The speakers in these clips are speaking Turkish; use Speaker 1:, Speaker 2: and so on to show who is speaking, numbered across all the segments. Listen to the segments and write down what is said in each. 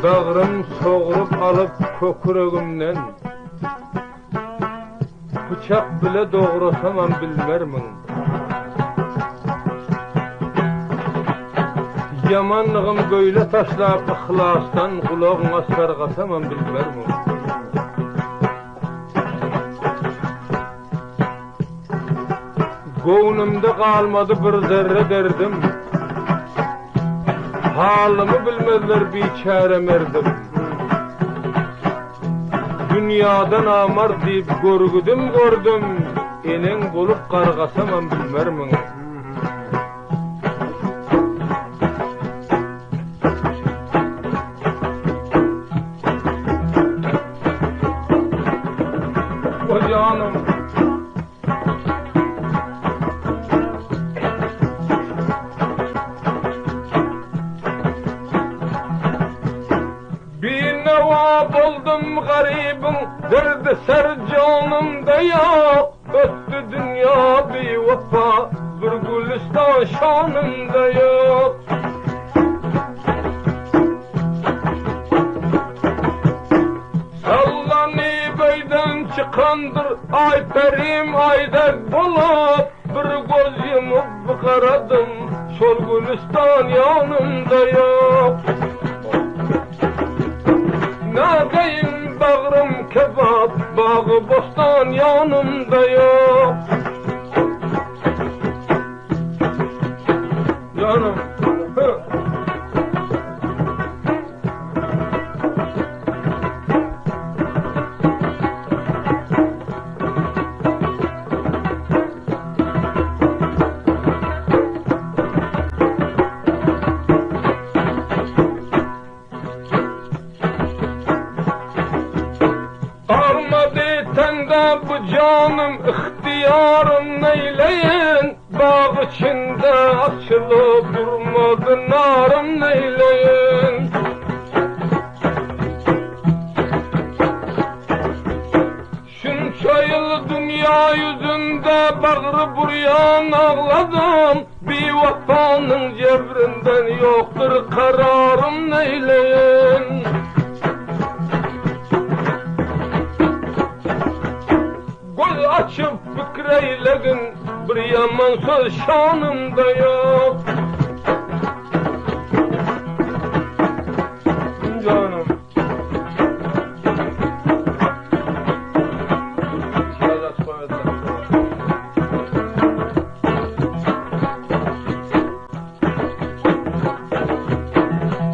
Speaker 1: Bağrım soğurup alıp köküregimden bıçak bile doğrasamam bilmermin. Yamanlığım böyle taşlap ıhlastan kulağıma sargasamam bilmermin. Gownumda kalmadı bir zerre derdim. Halımı bilmezler biçare merdim. Dünyadan amar deyip gördüm. Enen bolup kargasamam bilmermin. O canım. Buldum garibim, derdi ser canımda yok. Öttü dünya bir vefa, bir gülistan şanımda yok. Sallani beyden çıkandır, ay perim aydek bulup. Bir göz yumup karadım, şol gülistan yanımda yok. Nadeyim bağrım kebap, bağı bostan yanımda yok. Canım. Bu canım ihtiyarım neyleyin, bağ içinde açılıp durmadı narım neyleyin. Şunca yıl dünya yüzünde bağrı buryan ağladım. Bir vefanın cebrinden yoktur kararım neyleyin. Açıp fikreyledin, bir yaman söz şanımda yok. Canım.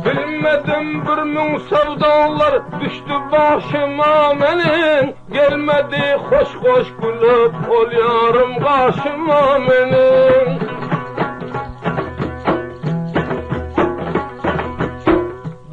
Speaker 1: Bilmedim bir mün sevdalar düştü başıma menin. Gelmedi hoş gülüp ol yarım karşıma menin.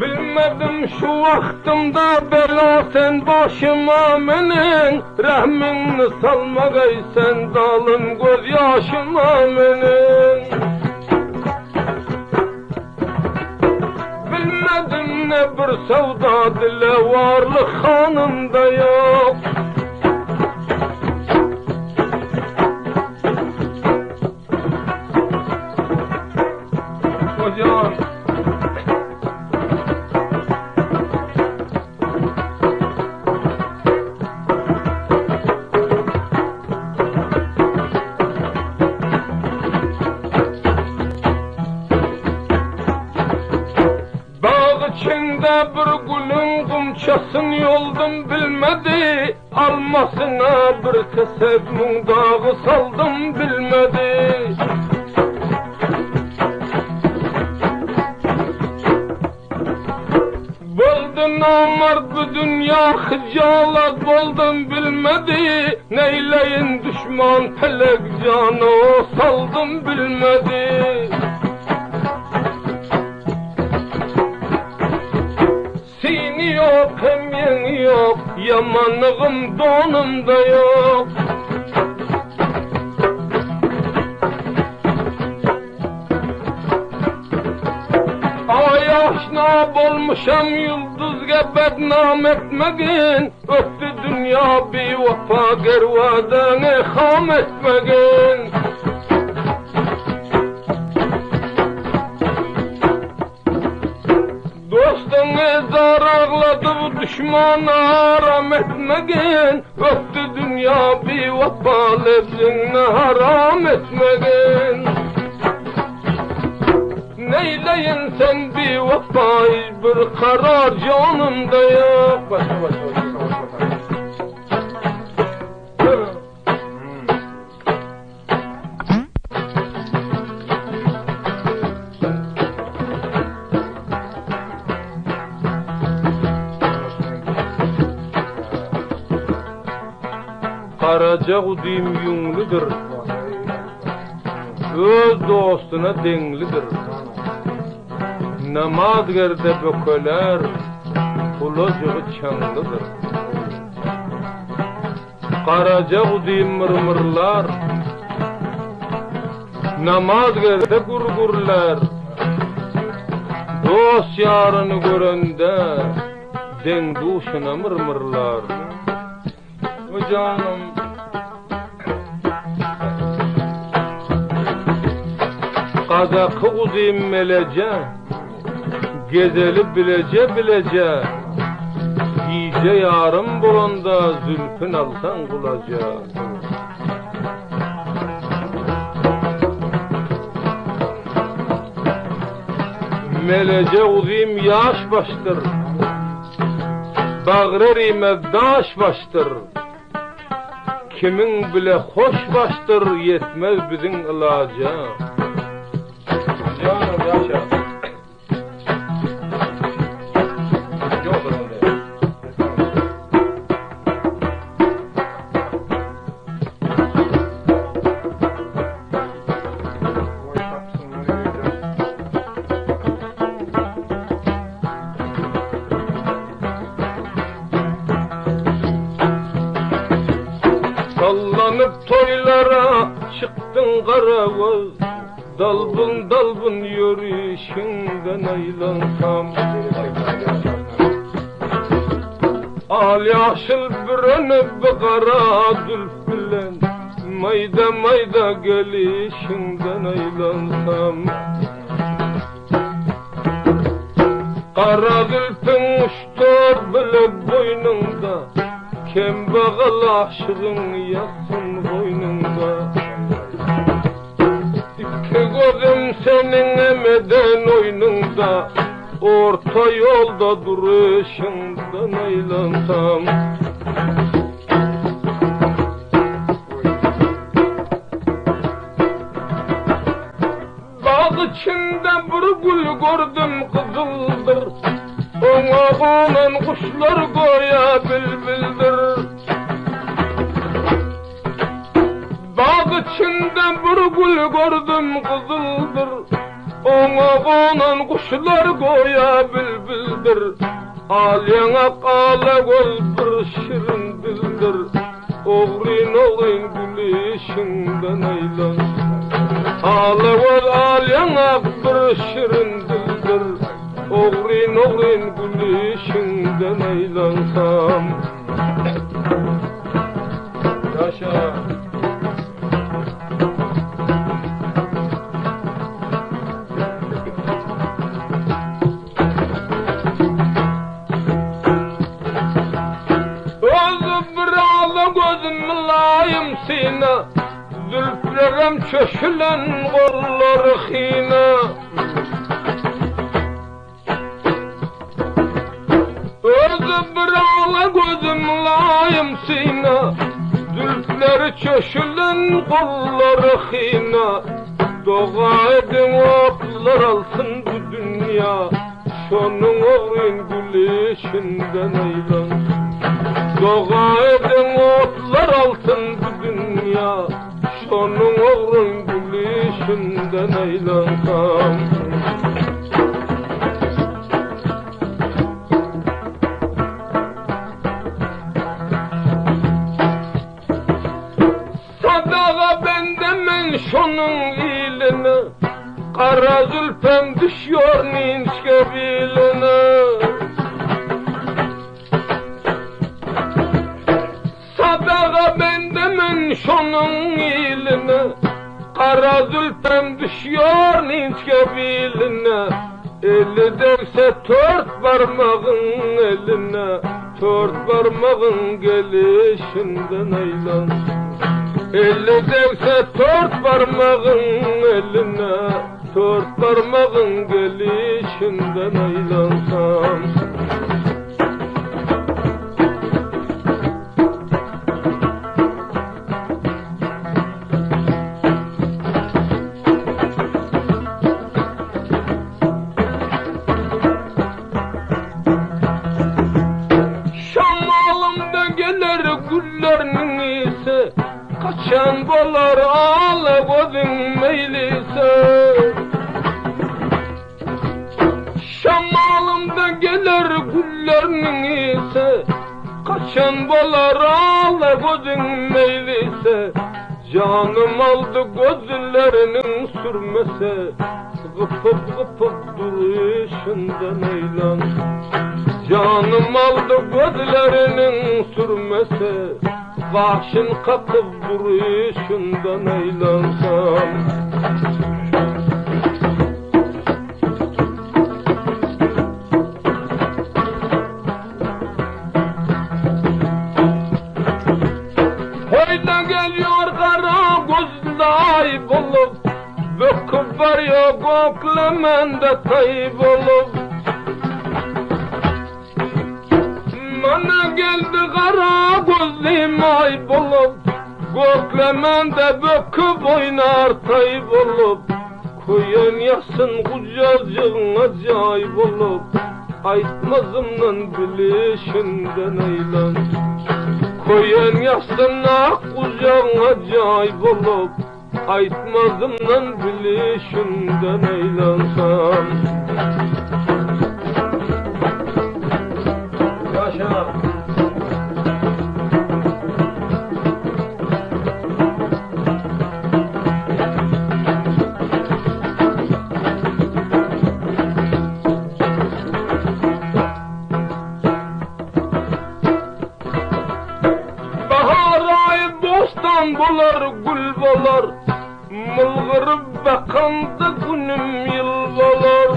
Speaker 1: Bilmedim şu vaktimde bela sen başıma menin. Rahmini salmagay sen dalım göz yaşıma menin. Bilmedim ne bir sevda dile varlık hanımda yok. Hocam. İçinde bir gülün kumçasın yoldum bilmedi. Almasına bir kesef mundağı saldım bilmedi. Buldu namard bu dünya hıcalat buldum bilmedi. Neyleyin düşman felek canı o saldım bilmedi. Yok hem yeni yok, yamanlığım donumda yok. Ay aşna bolmuşam yıldızga bednam etmegin. Öttü dünya bir vefa gervadan ham etmegin. Dostun düşmana haram etmegin, öttü dünya bir vefal etsin, haram etmegin. Neyleyin sen bir vefa, bir karar canımda yok. Karaca kudim yunludur, öz dostuna denglidir. Namazgerde bökeler, kulacığı çanlıdır. Karaca kudim mırmırlar, namazgerde gurgurlar. Dost yarını görende, den duşuna mırmırlar. O canım, Kazakı uzayım melece, gezeli bilece, iyice yarım bulanda zülfün alsan kulaca. Melece uzayım yaş baştır, bağrerime daş baştır. Kimin bile hoş baştır, yetmez bizim ilaca. Canım yaşa. Sallanıp toylara çıktın karavuz, dalbın dalbın yürüyüşünden aylansam. Al yaşıl bürünüp kara zülf bilen, mayda mayda gelişinden aylansam. Kara zülfün uçtu bile boynunda, kembağal aşığın yatsın boynunda. İki gözüm senin emeden oyununda, orta yolda duruşundan aylansam. Bağ içinde bir gül gördüm kızıldır, ona konan kuşlar goya bülbüldür. Bağ içinde bir gül gördüm kızıldır, ona konan kuşlar goya bülbüldür. Al yanak ala göz bir şirin dildir, oğrin oğrin gülüşünden aylan. Ala göz al yanak bir şirin dildir, oğrin oğrin gülüşünden aylansam. Yaşa. Özü bir ağla gözüm mülayim sina, zülflerim çöşülen kolları hina. Özü bir ağla gözüm mülayim sina, zülfleri çöşülen kolları hina. Doğa edin otlar alsın bu dünya, şonun oğlun gülüşünden aylan. Doğa edin otlar alsın bu dünya, şonun oğlun gülüşünden aylansam. Sadağa bendemen şonun iline, kara zülfem düşüyor ninçke biline. Sadağa bendemen şonun iline, kara zülfem düşüyor ninçke biline. Elli derse dört parmağın eline, dört parmağın gelişinden aylan. Elli derse dört parmağın eline, dört parmağın gelişinden aylansam. Şamalımda gelir güllerinin iyisi, kaçan bolar ağla gözün meylise. Şamalımda gelir güllerinin iyisi, kaçan bolar ağla gözün meylise. Canım aldı gözlerinin sürmese, gıpıp gıpıp duruşundan eylan. Canım aldı gözlerinin sürmese, vahşin kapıp duruşundan eylansam. Hoyda geliyor kara gözlü ay bulup, böküp varıyor göklemende kayıp olup. Bana geldi kara gözlüm ay bulup, göklemende böküp oynar kayıp olup. Koyun yasın kucacığın acayip olup, aytmazımdan bilişinden eylan. Koyun yasın ak kucağın acayip olup, aytmazımdan bilişinden eylansam. Bolar gül bolar, mılgırıp bakanda günüm yıl bolar.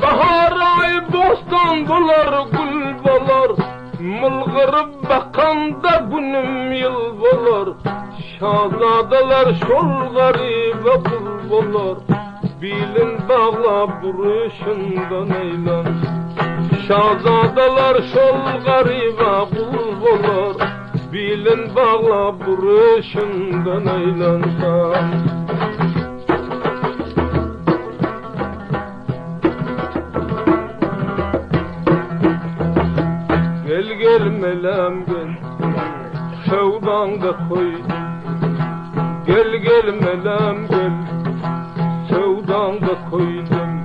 Speaker 1: Bahar ay bostan bolar gül bolar, mılgırıp bakanda günüm yıl bolar. Şahzadalar şol garibe kul bolar, bilin bağla buruşundan eylan. Şahzadalar şol garibe kul bolar, bilin bağla buruşundan eylansam. Gel gel melem gel, sevdanda koydum. Gel gel melem gel, sevdanda koydum.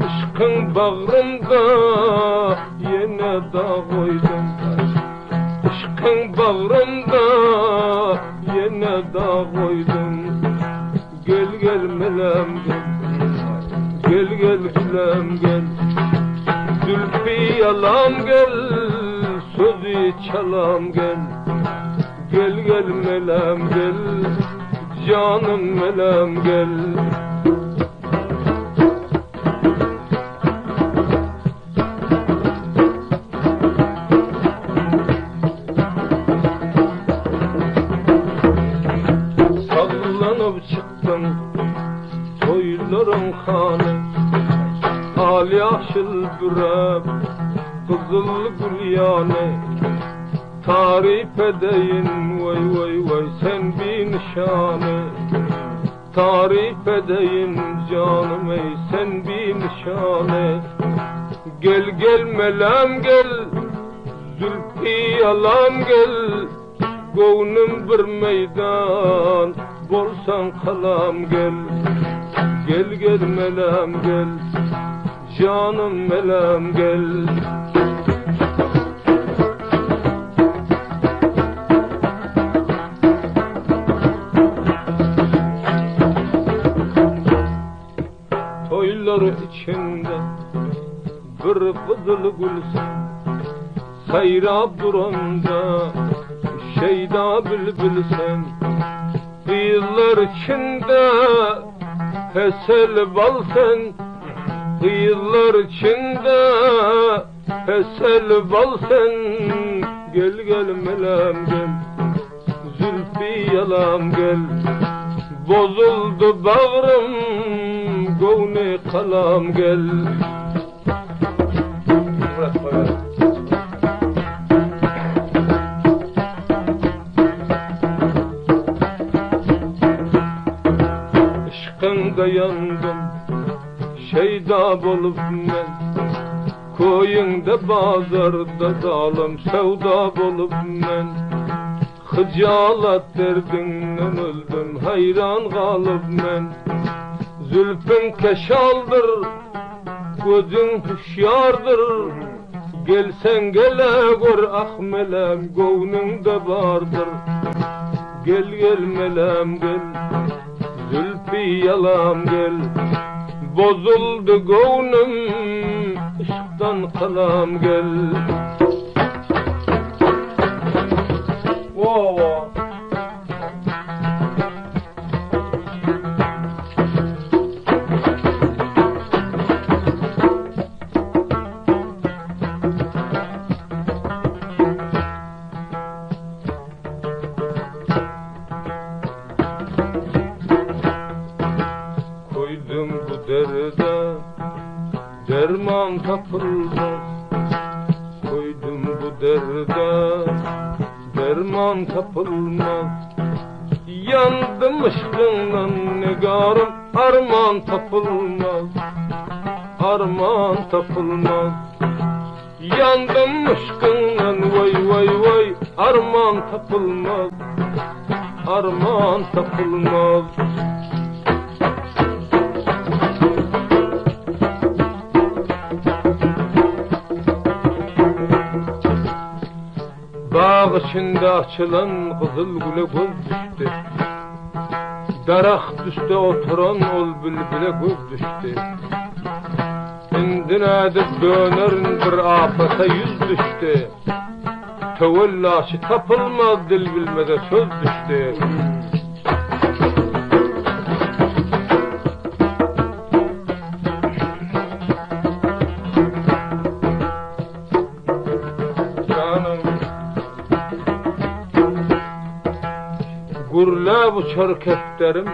Speaker 1: Aşkın bağrımda yine dağ koydum. Aşkın bağrımda yine dağ koydum. Gel gel melem gel, gel gel gülem gel. Zülfü yalam gel, sözü çalam gel. Gel gel melem gel, canım melem gel. Sallanıp çıktım toyların kanı, al yaşıl bürep, kızıl gül yani. Tarif edeyim vay vay vay sen bir nişanı. Tarif edeyim canım ey sen bir nişanı. Gel gel melem gel, zülfü yalam gel. Gönlüm bir meydan, bolsan kalam gel. Gel gel melem gel, canım melem gel. Toylar içinde bir kızıl gülsün, sayrap duranda şeyda bülbülsen. Kıyılar içinde Hesel bal sen kıyılar içinde, hesel bal sen. Gel gel melem gel, zülfü yalam gel. Bozuldu bağrım, gövne kalam gel. Işkınga yandım, şeyda bolup men. Koyunda bazarda dalım sevda bolup men. Hıcalat derdinden öldüm, hayran kalıp men. Zülfün keşaldır, gözün hüşyardır. Gelsen gele gör ah melem, gönlünde vardır. Gel gel melem gel, zülfü yalam gel. Bozuldu gönlüm, ışıktan kalam gel. Wow. Koydum bu derde derman tapılmaz. Koydum bu derde derman tapılmaz. Yandım aşkından nigarım, arman tapılmaz. Arman tapılmaz. Yandım aşkından vay vay vay, arman tapılmaz. Arman tapılmaz. Bağ içinde açılan kızıl güle göz düştü. Daraxt üstte oturan ol bülbüle göz düştü. Indine edip dönerin bir afata yüz düştü. Tevellaşı tapılmaz, dil bilmede söz düştü. Gurla bu çark efterim,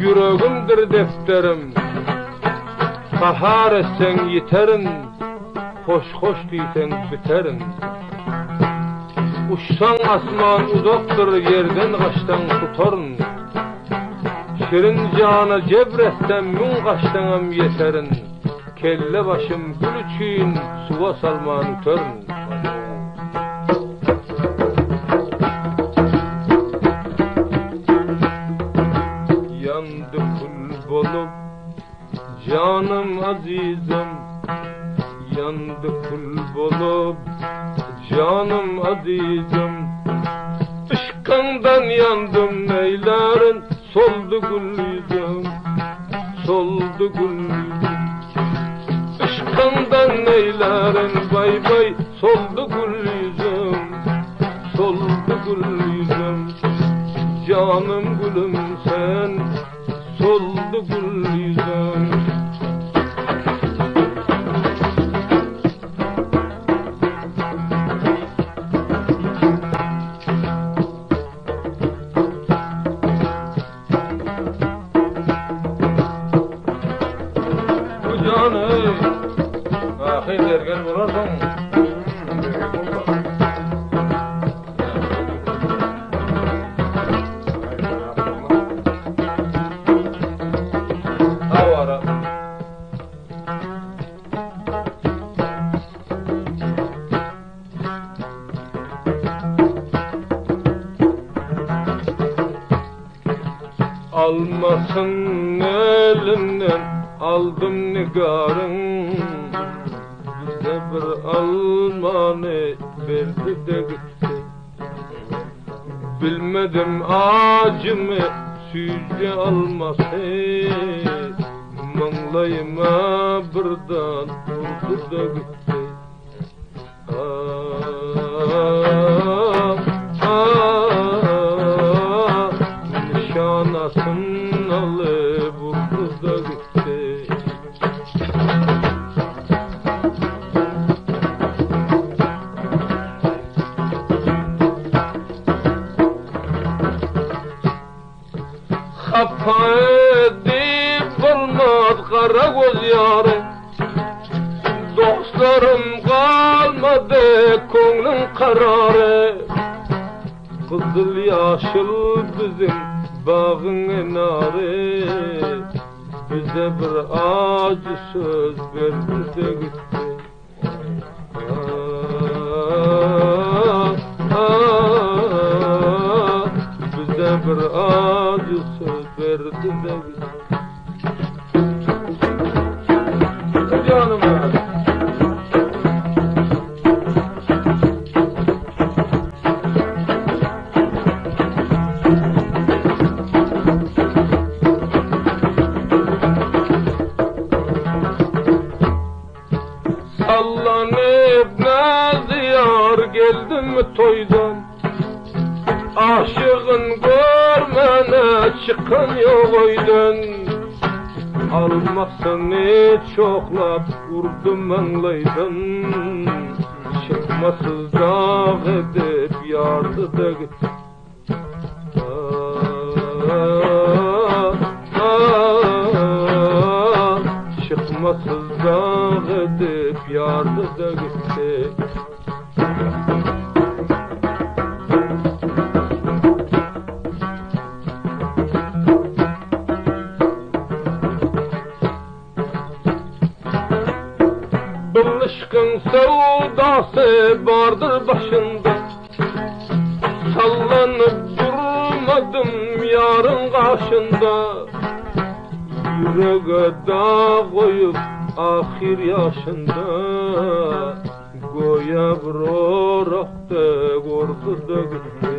Speaker 1: yüreğimdir defterim. Kahar etsen yeterin, hoş hoş diysen biterin. Uçsan asman uzaktır, yerden kaçtan tutarın. Şirin cana cebretsem min kaçtanam yeterin. Kelle başım gül için suva salman üterin. Yandı kul bolup canım azizim, yandı kul bolup canım azizim. Işkından yandım neylerin, soldu gül yüzüm, soldu gül yüzüm. Işkından neylerin bay bay, soldu gül yüzüm, soldu gül yüzüm. Canım gülüm sen, soldu gül yüzüm. Bu canı ahir dergen bularsan havara. Almasın elimden, aldım nigarın. Bize bir almanı verdi de gitti. Bilmedim acımı süzge alması. Manglayıma birden vurdu da gitti. Nişanasın alıp vurdu da gitti. Hapa edip olmaz kara göz yarı, dostlarım kalmadı ko'nglim kararı. Kızıl yaşıl bizim bağın enarı, bize bir acı söz verdi de gitti. Bize bir acı söz verdi de gitti. Canım sallanıp naziyar geldim toydan, aşığın görmene çıkan yok oydan. Almazsan hiç çoklap vurdum anlaydan, çıkmasız dağ edip yardı da gitti. Çıkmasız dağ edip yardı da gitti. Bilişkin sevdası vardır başında, sallanıp durmadım yarın karşında. Yüreğe dağ koyup ahir yaşında, goya bir orakta korku da gitti.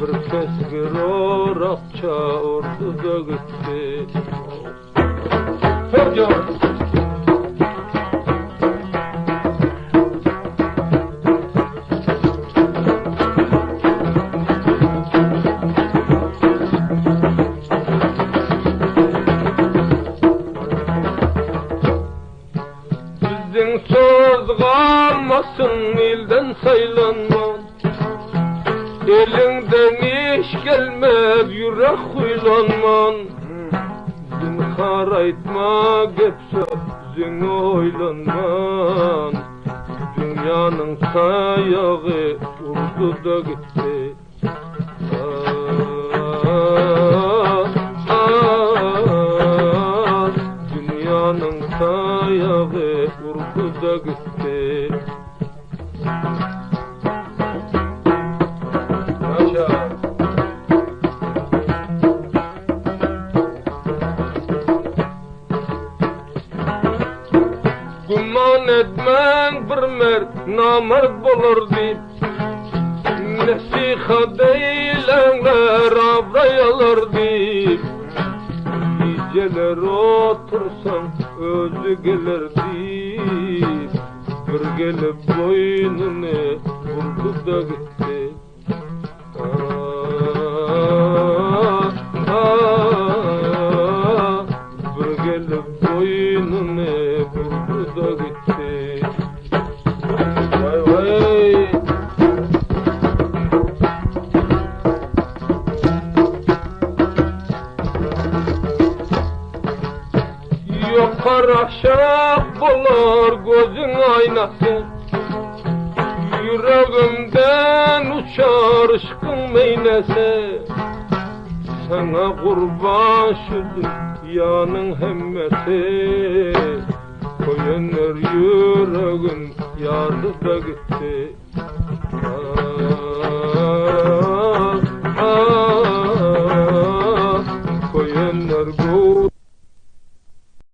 Speaker 1: Bir kesgir orakça ordu da gitti. Hocam bizden söz kalmasın, ilden saylanma. Elinden iş gelmez, yürek huylanman. Zinhar aytma gep sözün oylanman. Dünyanın sayağı vurdu da gitti. Dünyanın sayağı vurdu da gitti. Guman etmen bir mert namert bolur deyip, nasihat eylenler abrayalır deyip. Geceler otursan özü gelir deyip, bir gelip boynunu vurdu da gitti. Bir gelip boynunu vurdu da gitti. Vay vay. Yokar aşak bolar gözün aynası, yüreğimden uçar aşkın meynesi. Sana kurban şu dünyanın hemmesi, koyanlar yüreğim yardı da gitti.